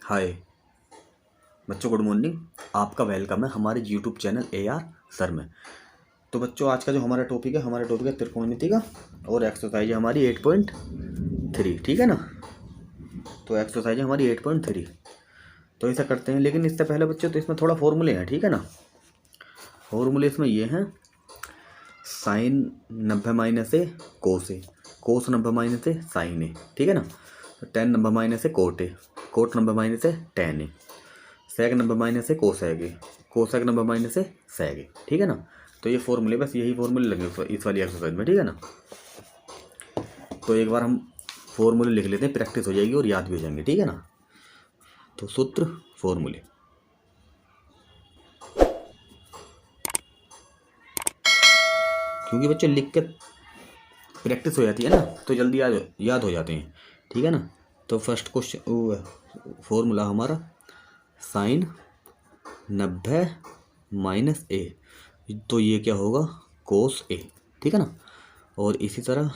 हाय बच्चों, good morning. आपका welcome है हमारे यूट्यूब चैनल AR सर में। तो बच्चों, आज का जो हमारा टॉपिक है त्रिकोणमिति का, और एक्सरसाइज है हमारी 8.3। ठीक है ना। तो एक्सरसाइज है हमारी 8.3। तो ऐसा करते हैं, लेकिन इससे पहले बच्चों तो इसमें थोड़ा फॉर्मूले हैं। ठीक है ना। फॉर्मूले इसमें ये हैं: sine 90 minus A cos A, cos 90 minus A sine A. ठीक है ना। तो 10 90 minus A cot A, cot 90 minus A tan A, sec number minus से cosec A, cosec number minus से सेक ए। ठीक है ना। तो ये फॉर्मूले, बस यही फॉर्मूले लगे इस वाली एक्सरसाइज में। ठीक है ना। तो एक बार हम फॉर्मूले लिख लेते हैं, प्रैक्टिस हो जाएगी और याद भी हो जाएंगे। ठीक है ना। तो सूत्र फॉर्मूले, क्योंकि बच्चे लिख के प्रैक्टिस हो जाती है ना, तो जल्दी याद हो जाते हैं। ठीक है ना। तो फर्स्ट क्वेश्चन फॉर्मूला हमारा साइन 90 माइनस ए, तो ये क्या होगा, कोस ए। ठीक है ना। और इसी तरह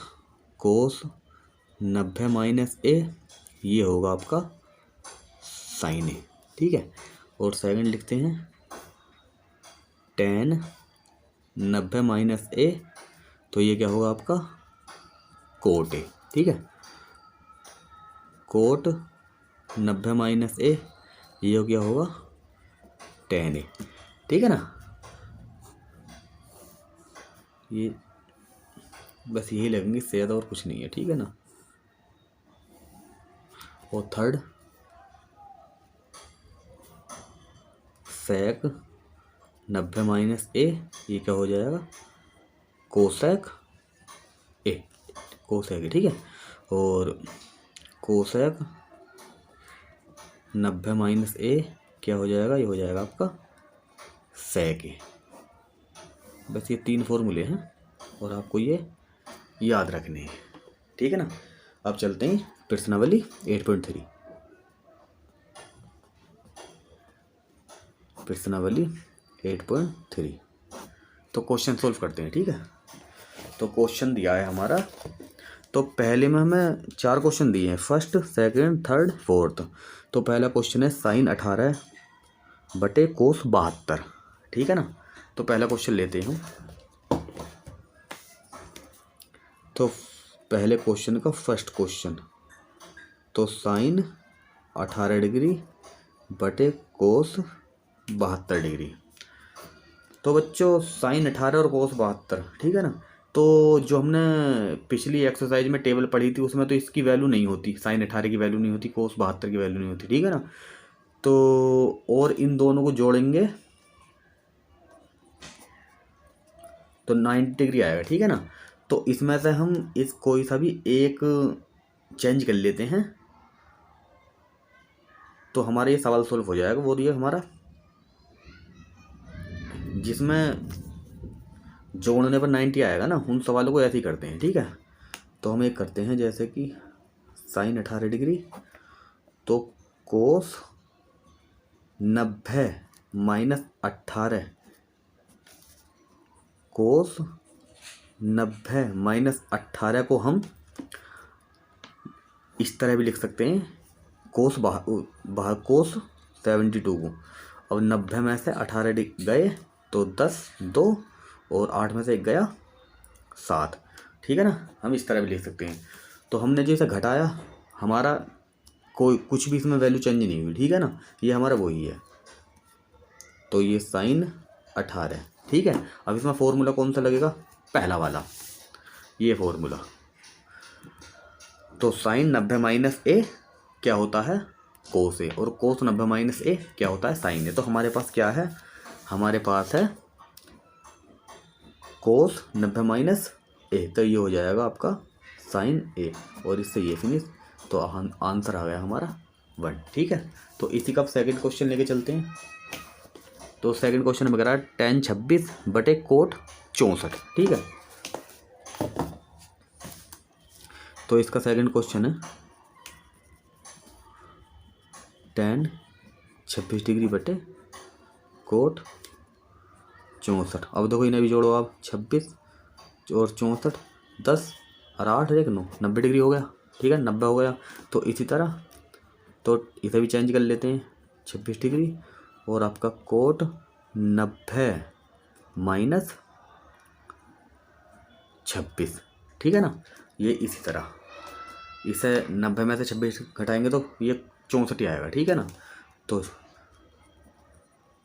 कोस 90 माइनस ए, ये होगा आपका साइन ए। ठीक है। और सेकंड लिखते हैं 10 90 माइनस ए, तो ये क्या होगा आपका कोट ए। ठीक है। कोट 90 माइनस ए, ये क्या होगा टेन ए। ठीक है ना। ये बस यही लगेंगे, इससे ज़्यादा और कुछ नहीं है। ठीक है ना। और थर्ड सेक 90 माइनस ए, ये क्या हो जाएगा कोसेक ए, कोसेक ए। ठीक है। और कोसेक 90 माइनस ए क्या हो जाएगा, ये हो जाएगा आपका सेक ए। बस ये तीन फॉर्मूले हैं और आपको ये याद रखने हैं। ठीक है ना। अब चलते हैं प्रश्नावली 8.3। प्रश्नावली 8.3। तो क्वेश्चन सोल्व करते हैं। ठीक है। तो क्वेश्चन दिया है हमारा, तो पहले में हमें 4 क्वेश्चन दिए हैं, फर्स्ट सेकंड थर्ड फोर्थ। तो पहला क्वेश्चन है साइन 18 बटे कोस 72। ठीक है ना। तो पहला क्वेश्चन लेते हैं हम। तो पहले क्वेश्चन का फर्स्ट क्वेश्चन, तो साइन 18 डिग्री बटे कोस 72 डिग्री। तो बच्चों साइन 18 और कोस 72, ठीक है ना। तो जो हमने पिछली एक्सरसाइज में टेबल पढ़ी थी उसमें तो इसकी वैल्यू नहीं होती, साइन 18 की वैल्यू नहीं होती, कोस 72 की वैल्यू नहीं होती। ठीक है ना। तो और इन दोनों को जोड़ेंगे तो 90 डिग्री आएगा। ठीक है ना। तो इसमें से हम इस कोई सा भी एक चेंज कर लेते हैं, तो हमारा ये सवाल सोल्व हो जाएगा। वो दिया हमारा जिसमें जोड़ने पर 90 आएगा ना, उन सवालों को ऐसे ही करते हैं। ठीक है। तो हम एक करते हैं, जैसे कि साइन 18 डिग्री, तो कोस 90 माइनस 18, कोस 90 माइनस 18 को हम इस तरह भी लिख सकते हैं, कोस बाहर कोस 72 को। अब 90 में से 18 गए तो 10, 2 और 8 में से 1 गया 7। ठीक है ना। हम इस तरह भी लिख सकते हैं। तो हमने जो इसे घटाया, हमारा कोई कुछ भी इसमें वैल्यू चेंज नहीं हुई। ठीक है ना। ये हमारा वही है। तो ये साइन 18। ठीक है। अब इसमें फॉर्मूला कौन सा लगेगा, पहला वाला, ये फॉर्मूला। तो साइन 90 माइनस ए क्या होता है कोस ए, और कोस 90 माइनस ए क्या होता है साइन ए। तो हमारे पास क्या है, हमारे पास है कोस 90 माइनस ए, तो ये हो जाएगा आपका साइन ए, और इससे ये फिनिश। तो आंसर आ गया हमारा 1। ठीक है। तो इसी का सेकंड क्वेश्चन लेके चलते हैं। तो सेकंड क्वेश्चन में कह रहा है tan 26 बटे कोट 64। ठीक है। तो इसका सेकंड क्वेश्चन है tan 26 डिग्री बटे कोट 64। अब देखो इन्हें भी जोड़ो आप, 26 और 64, 10 और 8 1 9, 90 डिग्री हो गया। ठीक है, 90 हो गया। तो इसी तरह तो इसे भी चेंज कर लेते हैं 26 डिग्री, और आपका कोट 90 माइनस 26, ठीक है ना। ये इसी तरह इसे 90 में से 26 घटाएंगे तो ये 64 ही आएगा, ठीक है ना। तो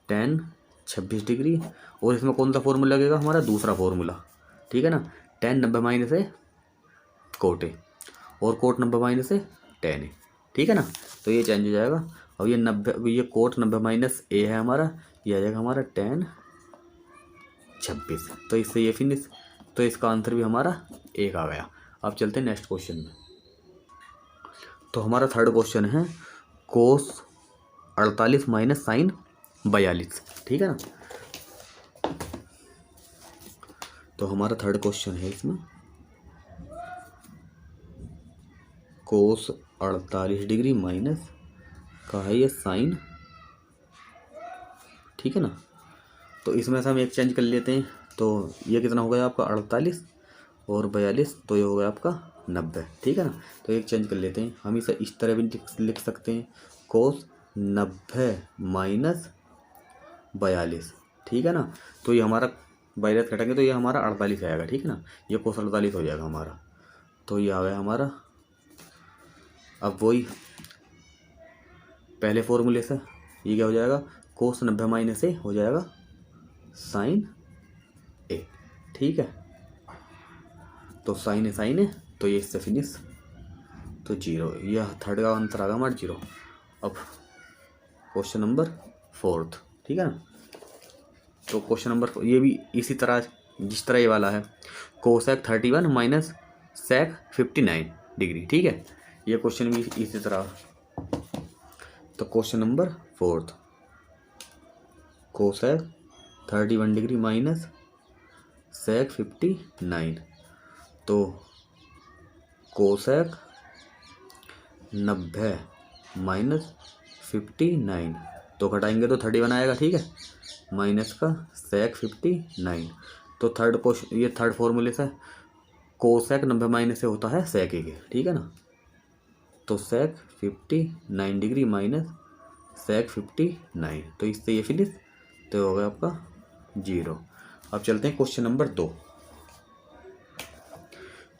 10 26 डिग्री, और इसमें कौन सा फॉर्मूला लगेगा, हमारा दूसरा फॉर्मूला, ठीक है ना। 10 90 माइनस है कोट है, और कोट 90 माइनस है 10 है, ठीक है ना। तो ये चेंज हो जाएगा। और ये 90, ये कोट 90 माइनस ए है हमारा, ये आ जाएगा हमारा 10 26। तो इससे ये फिनिश। तो इसका आंसर भी हमारा 1 आ गया। अब चलते हैं नेक्स्ट क्वेश्चन में। तो हमारा थर्ड क्वेश्चन है कोस 48 माइनस साइन 42, ठीक है ना। तो हमारा थर्ड क्वेश्चन है इसमें कोस 48 डिग्री माइनस का है ये साइन, ठीक है ना। तो इसमें से हम एक चेंज कर लेते हैं। तो ये कितना हो गया आपका 48 और 42, तो ये हो गया आपका 90, ठीक है ना। तो एक चेंज कर लेते हैं, हम इसे इस तरह भी लिख सकते हैं कोस 90 माइनस 42, ठीक है ना। तो ये हमारा 42 घटाएंगे तो ये हमारा 48 आएगा, ठीक है ना। ये कोस 48 हो जाएगा हमारा। तो ये आ गया हमारा। अब वही पहले फॉर्मूले से ये क्या हो जाएगा, कोस 90 माइनस ए हो जाएगा साइन ए, ठीक है। तो साइन है, तो ये इससे फिनिश, तो 0। यह थर्ड का आंसर आ गया हमारा 0। अब क्वेश्चन नंबर 4, ठीक है ना। तो क्वेश्चन नंबर ये भी इसी तरह जिस तरह ये वाला है, कोसेक 31 माइनस सेक 59 डिग्री, ठीक है। ये क्वेश्चन भी इसी तरह। तो question number 4, cosec 31 degree minus sec 59। तो कोसेक 90 माइनस 59, तो घटाएंगे तो 31 आएगा, ठीक है, माइनस का सेक 59। तो थर्ड क्वेश्चन, ये थर्ड फॉर्मूले से कोसेक 90 माइनस से होता है सेक ए के, ठीक है ना। तो सेक 59 डिग्री माइनस सेक 59, तो इससे ये फिनिश, तो हो गया आपका 0। अब चलते हैं क्वेश्चन नंबर 2।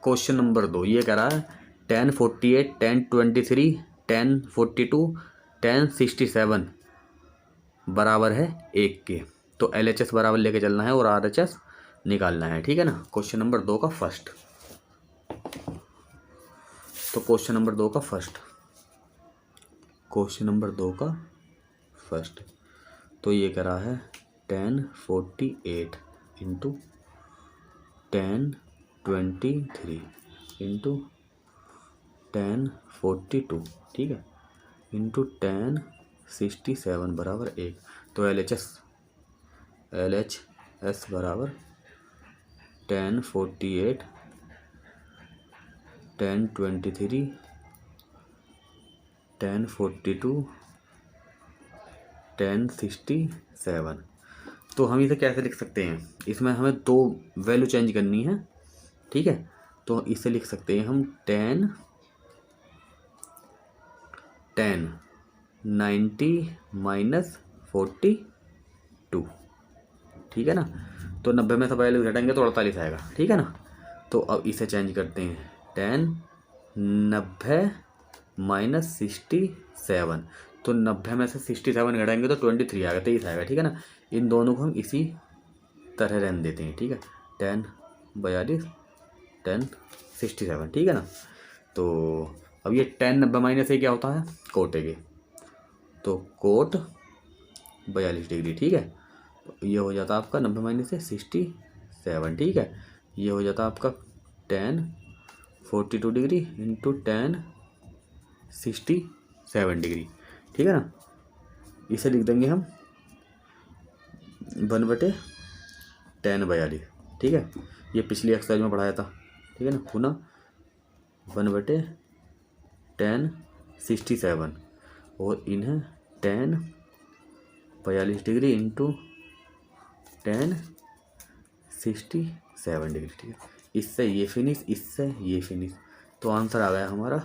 क्वेश्चन नंबर 2 ये कह रहा है 10 48 10 23 10 42 10 67 बराबर है 1 के। तो LHS बराबर लेके चलना है और RHS निकालना है, ठीक है ना। क्वेश्चन नंबर 2 का फर्स्ट। तो क्वेश्चन नंबर 2 का फर्स्ट, क्वेश्चन नंबर 2 का फर्स्ट, तो ये कह रहा है 10 48 इंटू 10 23 इंटू 10 42, ठीक है, इंटू 10 67 बराबर 1। तो LHS बराबर 10 48 10 23 10 42 10 67। तो हम इसे कैसे लिख सकते हैं, इसमें हमें 2 वैल्यू चेंज करनी है, ठीक है। तो इसे लिख सकते हैं हम 10 90 माइनस 42, ठीक है ना। तो 90 में से वैल्यू घटाएंगे तो 48 आएगा, ठीक है ना। तो अब इसे चेंज करते हैं 10 90 माइनस 67, तो 90 में से 67 घटाएंगे तो 23 आएगा, 23 आएगा, ठीक है ना। इन दोनों को हम इसी तरह रहने देते हैं, ठीक है। 10 42 10 67, ठीक है ना। तो अब ये 10 90 माइनस ए क्या होता है, कोट ए के, तो कोट 42 डिग्री, ठीक है। तो ये हो जाता आपका 90 माइनस से 67, ठीक है। ये हो जाता आपका 10 42 डिग्री इंटू 10 67 डिग्री, ठीक है ना। इसे लिख देंगे हम 1/10 42, ठीक है। ये पिछली एक्सरसाइज में पढ़ाया था, ठीक है ना। पुनः 1/10 67 और इन्हें 10 42 डिग्री इंटू 10 67 डिग्री, ठीक है। इससे ये फिनिश, इससे ये फिनिश, तो आंसर आ गया हमारा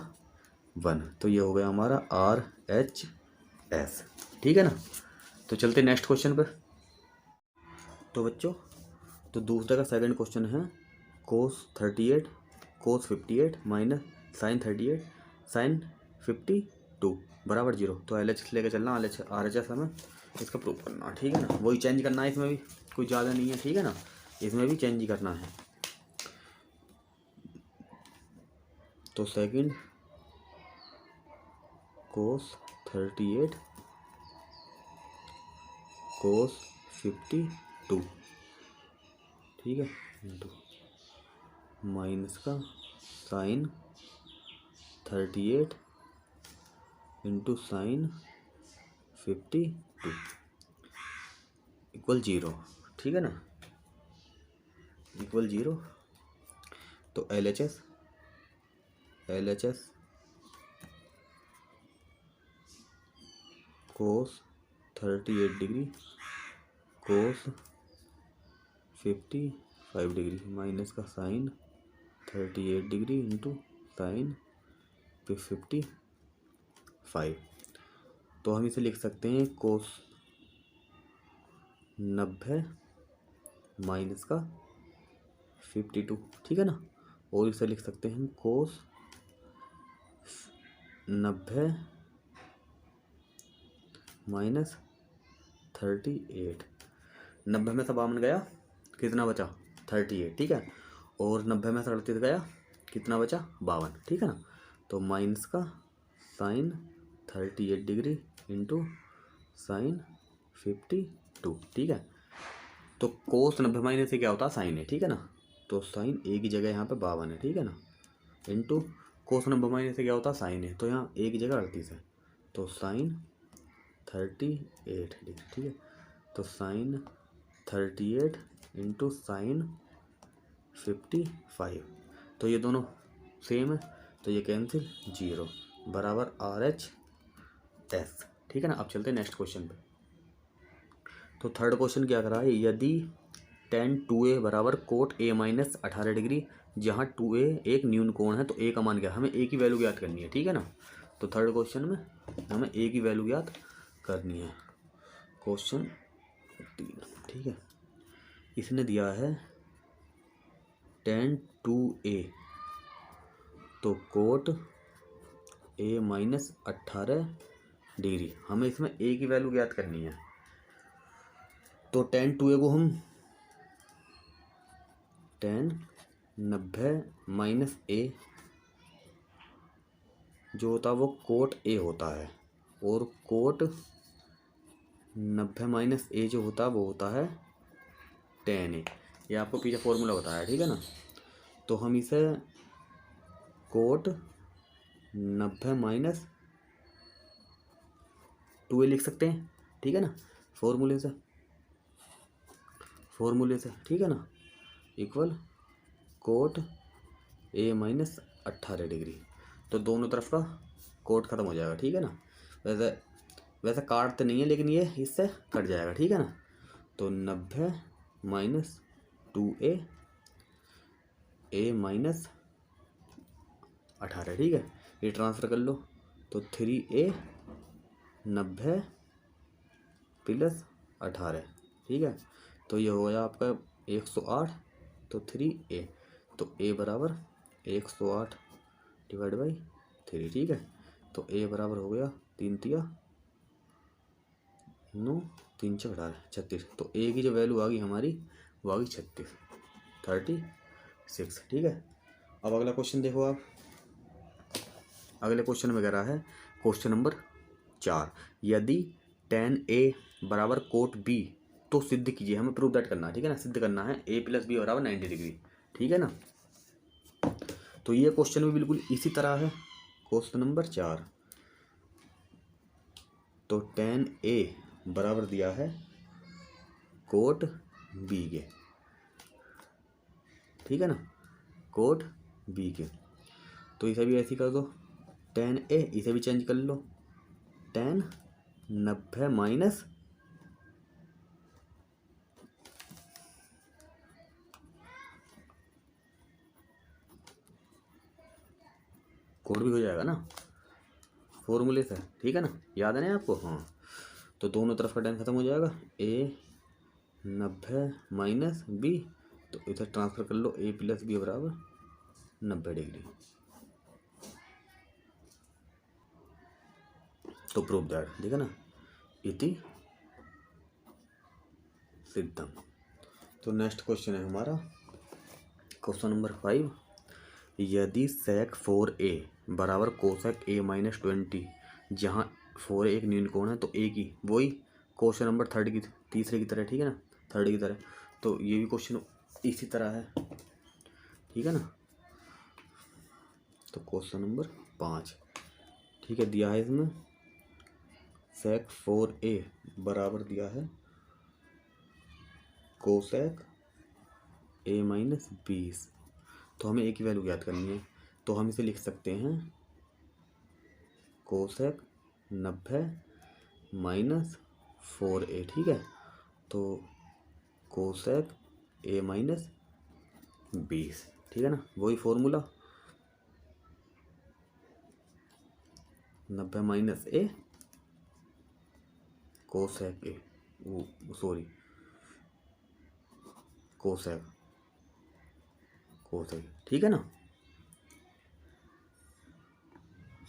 1। तो ये हो गया हमारा RHS, ठीक है ना। तो चलते नेक्स्ट क्वेश्चन पर। तो बच्चों, तो दूसरे का सेकंड क्वेश्चन है cos 38 cos 58 minus sine 38 sine 52 बराबर 0। तो LHS लेके चलना, RHS हमें इसका प्रूफ करना, ठीक है ना। वही चेंज करना है, इसमें भी कुछ ज़्यादा नहीं है, ठीक है ना। इसमें भी चेंज ही करना है। तो सेकंड cos 38 cos 52, ठीक है, इंटू माइनस का साइन 38 इंटू साइन 52 इक्वल 0, ठीक है ना, इक्वल 0। तो LHS cos 38 degree cos 55 degree minus का साइन 38 डिग्री इंटू साइन 55। तो हम इसे लिख सकते हैं कोस 90 माइनस का 52, ठीक है ना। और इसे लिख सकते हैं कोस 90 माइनस 38। 90 में से 52 गया, कितना बचा 38, ठीक है। और 90 में से 38 गया, कितना बचा 52, ठीक है ना। तो माइनस का साइन 38 डिग्री इंटू साइन 52, ठीक है। तो कोस 90 माइनस से क्या होता है साइन है, ठीक है ना। तो साइन एक ही जगह यहाँ पे 52 है, ठीक है ना, इंटू कोस 90 माइनस से क्या होता है साइन है, तो यहाँ एक ही जगह 38 है। तो साइन 38 डिग्री, ठीक है। तो साइन 38 इंटू साइन 55, तो ये दोनों सेम है, तो ये कैंसिल 0 बराबर RHS, ठीक है ना। अब चलते हैं नेक्स्ट क्वेश्चन पे। तो थर्ड क्वेश्चन क्या कर रहा है, यदि tan 2a बराबर कोट a माइनस 18 डिग्री, जहाँ 2a एक न्यून कोण है, तो a का मान क्या, हमें a की वैल्यू ज्ञात करनी है, ठीक है ना। तो थर्ड क्वेश्चन में हमें a की वैल्यू ज्ञात करनी है। क्वेश्चन 3, ठीक है। इसने दिया है tan 2a, तो कोट a माइनस 18 डिग्री, हमें इसमें a की वैल्यू ज्ञात करनी है। तो tan 2a को हम tan 90 माइनस a जो होता है वो कोट a होता है, और कोट 90 माइनस a जो होता है वो होता है tan a। ये आपको पीछे फॉर्मूला बताया है, ठीक है ना। तो हम इसे कोट 90 माइनस 2a लिख सकते हैं, ठीक है ना, फॉर्मूले से, ठीक है ना, equal cot a minus 18 degree. तो दोनों तरफ का कोट खत्म हो जाएगा, ठीक है ना। वैसे काटते नहीं है, लेकिन ये इससे कट जाएगा, ठीक है ना। तो 90 माइनस 2a माइनस 18, ठीक है। ये ट्रांसफ़र कर लो, तो 3a 90 प्लस 18, ठीक है। तो ये हो गया आपका 108, तो 3a, तो a बराबर 108 डिवाइड बाई 3, ठीक है। तो a बराबर हो गया 3 तिया 9 3 6 18 36। तो a की जो वैल्यू आ गई हमारी वो आ गई 36, ठीक है। अब अगला क्वेश्चन देखो आप। अगले क्वेश्चन में कह रहा है क्वेश्चन नंबर 4, यदि tan a बराबर कोट b, तो सिद्ध कीजिए, हमें प्रूव दैट करना है, ठीक है ना। सिद्ध करना है a प्लस बी बराबर 90 डिग्री, ठीक है ना। तो ये क्वेश्चन भी बिल्कुल इसी तरह है, क्वेश्चन नंबर 4। तो tan a बराबर दिया है कोट b के, ठीक है ना, कोट b के। तो इसे भी ऐसे कर दो, tan a, इसे भी चेंज कर लो, tan 90 माइनस कोड भी हो जाएगा ना, फॉर्मूले से, ठीक है ना, याद है ना आपको। हाँ, तो दोनों तरफ का टेन खत्म हो जाएगा। ए 90 माइनस बी, तो इधर ट्रांसफर कर लो, ए प्लस बी बराबर 90 डिग्री। तो प्रूव दैट, ठीक है ना, इति सिद्धम। तो नेक्स्ट क्वेश्चन है हमारा क्वेश्चन नंबर 5। यदि sec 4a बराबर कोसेक a माइनस 20, जहाँ 4a एक न्यून कोण है तो a की वही क्वेश्चन नंबर थर्ड की तीसरे की तरह, ठीक है ना, थर्ड की तरह, तो ये भी क्वेश्चन इसी तरह है, ठीक है ना। तो क्वेश्चन नंबर 5, ठीक है, दिया है इसमें sec 4a बराबर दिया है कोसेक a माइनस 20, तो हमें a की वैल्यू ज्ञात करनी है। तो हम इसे लिख सकते हैं कोसेक 90 माइनस 4a, ठीक है। तो कोसेक a माइनस 20, ठीक है ना, वही formula 90 minus a cosec a, sorry cosec, ठीक है ना,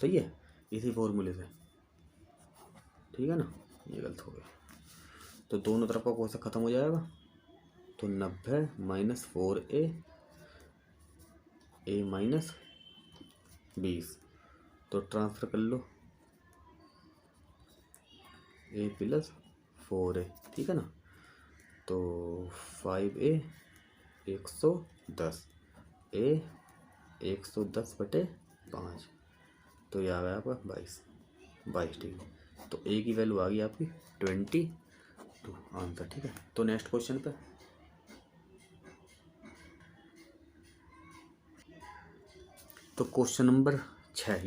सही है, इसी फॉर्मूले से, ठीक है ना, ये गलत हो गया। तो दोनों तरफ का कोसेक खत्म हो जाएगा, तो 90 माइनस 4a a माइनस 20, तो ट्रांसफर कर लो a प्लस 4a, ठीक है ना, तो 5a 110 a 110/5, तो यह आ गया आपका 22 डिग्री। तो a की वैल्यू आ गई आपकी 22 आंसर, ठीक है। तो नेक्स्ट क्वेश्चन पे, तो क्वेश्चन नंबर 6,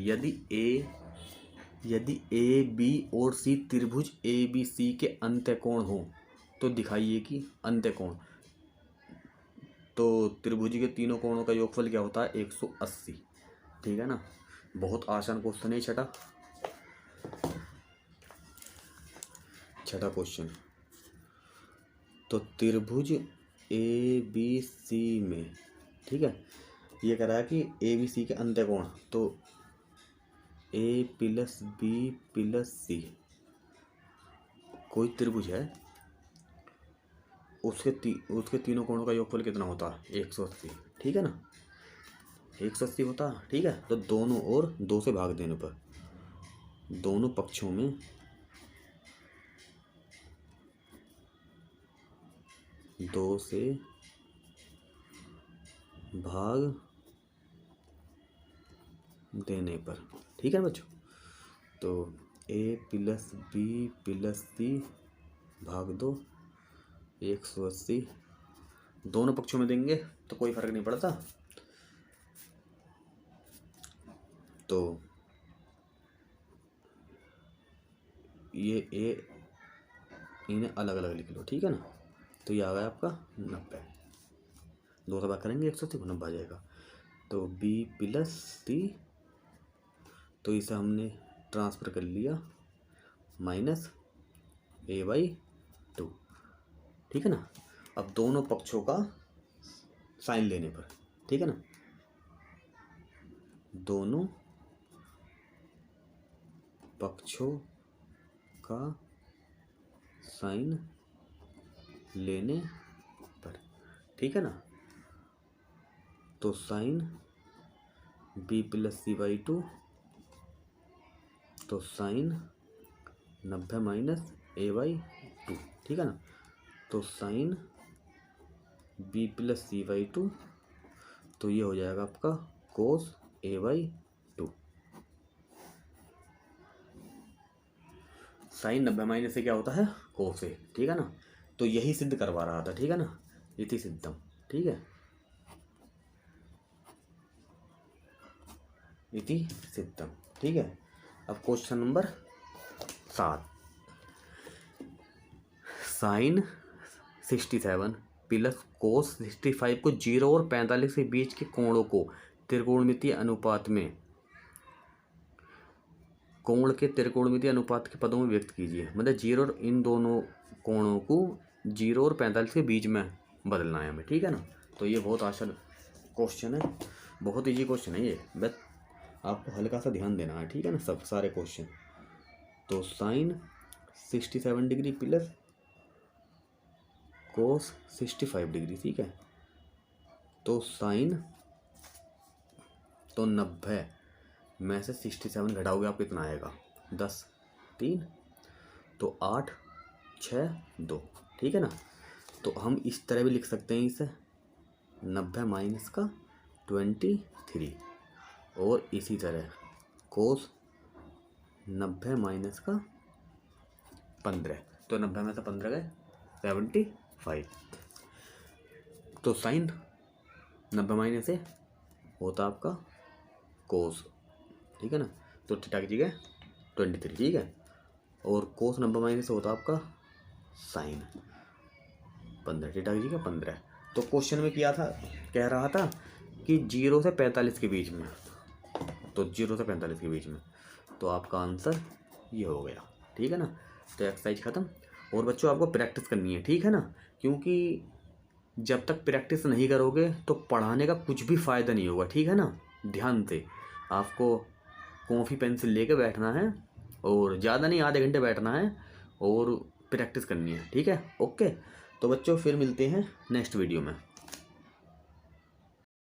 यदि ए बी और सी त्रिभुज ए बी सी के अंत्यकोण हो तो दिखाइए कि अंत्यकोण, तो त्रिभुज के तीनों कोणों का योगफल क्या होता है 180, ठीक है ना, बहुत आसान क्वेश्चन है। छठा क्वेश्चन, तो त्रिभुज ए बी सी में, ठीक है, ये कह रहा है कि ए बी सी के अंत्यकोण, तो ए प्लस बी प्लस सी कोई त्रिभुज है, उसके तीनों कोणों का योगफल कितना होता है 180, ठीक है ना, 180 होता है, ठीक है। तो दोनों ओर 2 से भाग देने पर दोनों पक्षों में 2 से भाग देने पर, ठीक है बच्चों, तो a प्लस बी प्लस सी भाग 2 180, दोनों पक्षों में देंगे तो कोई फर्क नहीं पड़ता, तो ये a इन्हें अलग अलग लिख लो, ठीक है ना, तो ये आ गया आपका 90, 2 से भाग करेंगे 180 को 90 आ जाएगा। तो b प्लस सी, तो इसे हमने ट्रांसफ़र कर लिया माइनस a/2, ठीक है ना। अब दोनों पक्षों का साइन लेने पर, ठीक है ना, दोनों पक्षों का साइन लेने पर, ठीक है ना, तो साइन b प्लस c/2, तो साइन 90 माइनस a/2, ठीक है ना, तो साइन b प्लस c/2, तो ये हो जाएगा आपका कोस a/2। साइन 90 माइनस से क्या होता है कोस ए, ठीक है ना, तो यही सिद्ध करवा रहा था, ठीक है ना, इति सिद्धम, ठीक है, इति सिद्धम, ठीक है। अब question number 7, sine 67 plus cos 65 को 0 और 45 के बीच के कोणों को त्रिकोणमितीय अनुपात में कोण के त्रिकोणमितीय अनुपात के पदों में व्यक्त कीजिए। मतलब 0 और इन दोनों कोणों को 0 और 45 के बीच में बदलना है हमें, ठीक है ना। तो ये बहुत आसान क्वेश्चन है, बहुत इजी क्वेश्चन है ये, बस आपको हल्का सा ध्यान देना है, ठीक है ना, सब सारे क्वेश्चन। तो sine 67 degree plus cos 65 degree, ठीक है। तो साइन, तो 90 में से 67 घटाओगे आप कितना आएगा, 10, 3, तो 8, 6, 2, ठीक है ना। तो हम इस तरह भी लिख सकते हैं इसे 90 माइनस का 23, और इसी तरह कोस 90 माइनस का 15, तो 90 में से 15 गए 75। तो साइन 90 माइनस से होता आपका कोस, ठीक है ना, तो थीटा की जगह 23, ठीक है। और कोस 90 माइनस से होता आपका साइन 15, थीटा की जगह 15। तो क्वेश्चन में किया था, कह रहा था कि 0 से 45 के बीच में, तो 0 से 45 के बीच में, तो आपका आंसर ये हो गया, ठीक है ना। तो एक्सरसाइज ख़त्म। और बच्चों आपको प्रैक्टिस करनी है, ठीक है ना, क्योंकि जब तक प्रैक्टिस नहीं करोगे तो पढ़ाने का कुछ भी फ़ायदा नहीं होगा, ठीक है ना। ध्यान से आपको कॉपी पेंसिल लेके बैठना है, और ज़्यादा नहीं, आधे घंटे बैठना है और प्रैक्टिस करनी है, ठीक है। ओके, तो बच्चों फिर मिलते हैं नेक्स्ट वीडियो में।